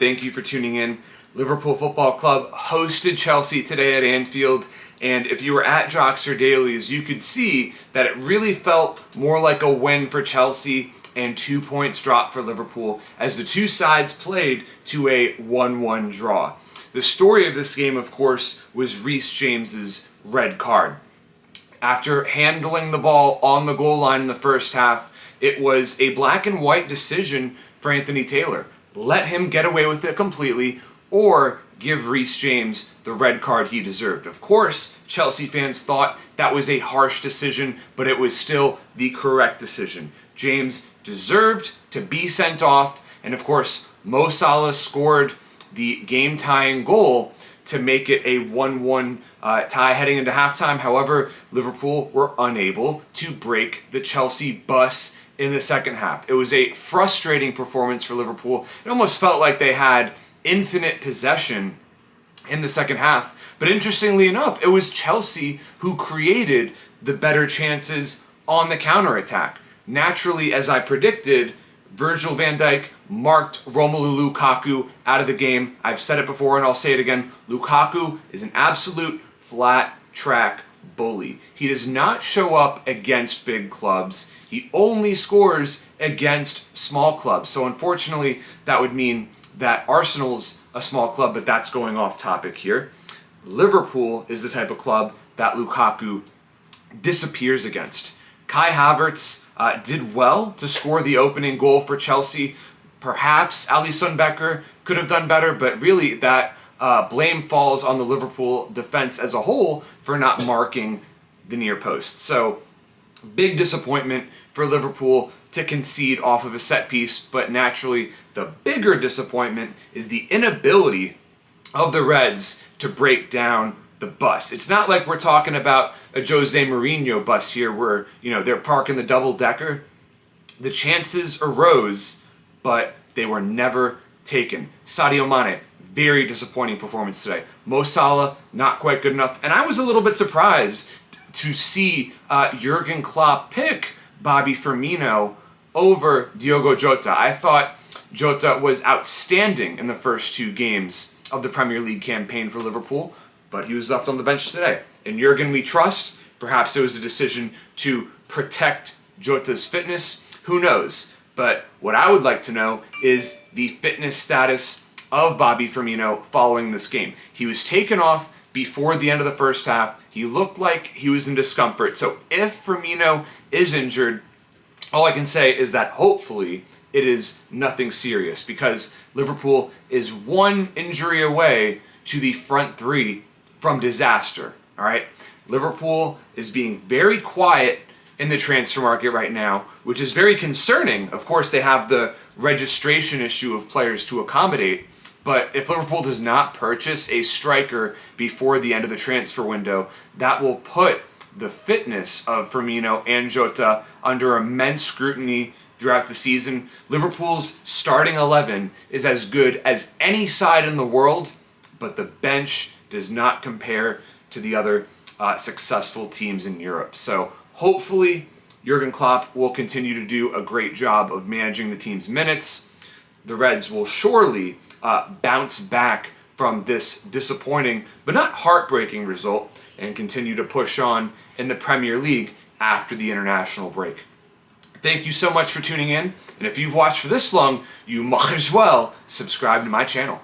Thank you for tuning in. Liverpool Football Club hosted Chelsea today at Anfield, and if you were at Jocks or Dailies, you could see that it really felt more like a win for Chelsea and 2 points dropped for Liverpool as the two sides played to a 1-1 draw. The story of this game, of course, was Reece James's red card. After handling the ball on the goal line in the first half, it was a black and white decision for Anthony Taylor. Let him get away with it completely, or give Reece James the red card he deserved. Of course, Chelsea fans thought that was a harsh decision, but it was still the correct decision. James deserved to be sent off, and of course, Mo Salah scored the game-tying goal to make it a 1-1 tie heading into halftime. However, Liverpool were unable to break the Chelsea bus in the second half. It was a frustrating performance for Liverpool. It almost felt like they had infinite possession in the second half. But interestingly enough, it was Chelsea who created the better chances on the counterattack. Naturally, as I predicted, Virgil van Dijk marked Romelu Lukaku out of the game. I've said it before and I'll say it again. Lukaku is an absolute flat track bully. He does not show up against big clubs. He only scores against small clubs. So unfortunately, that would mean that Arsenal's a small club, but that's going off topic here. Liverpool is the type of club that Lukaku disappears against. Kai Havertz did well to score the opening goal for Chelsea. Perhaps Alisson Becker could have done better, but really that blame falls on the Liverpool defense as a whole for not marking the near post. So big disappointment for Liverpool to concede off of a set piece, but naturally the bigger disappointment is the inability of the Reds to break down the bus. It's not like we're talking about a Jose Mourinho bus here where, they're parking the double-decker. The chances arose, but they were never taken. Sadio Mane, very disappointing performance today. Mo Salah, not quite good enough. And I was a little bit surprised to see Jurgen Klopp pick Bobby Firmino over Diogo Jota. I thought Jota was outstanding in the first two games of the Premier League campaign for Liverpool, but he was left on the bench today. In Jurgen we trust. Perhaps it was a decision to protect Jota's fitness. Who knows? But what I would like to know is the fitness status of Bobby Firmino following this game. He was taken off before the end of the first half. He looked like he was in discomfort. So if Firmino is injured, all I can say is that hopefully it is nothing serious, because Liverpool is one injury away to the front three from disaster. All right? Liverpool is being very quiet in the transfer market right now, which is very concerning. Of course, they have the registration issue of players to accommodate, but if Liverpool does not purchase a striker before the end of the transfer window, that will put the fitness of Firmino and Jota under immense scrutiny throughout the season. Liverpool's starting 11 is as good as any side in the world, but the bench does not compare to the other successful teams in Europe. So hopefully Jurgen Klopp will continue to do a great job of managing the team's minutes. The Reds will surely bounce back from this disappointing but not heartbreaking result and continue to push on in the Premier League after the international break. Thank you so much for tuning in, and if you've watched for this long, you might as well subscribe to my channel.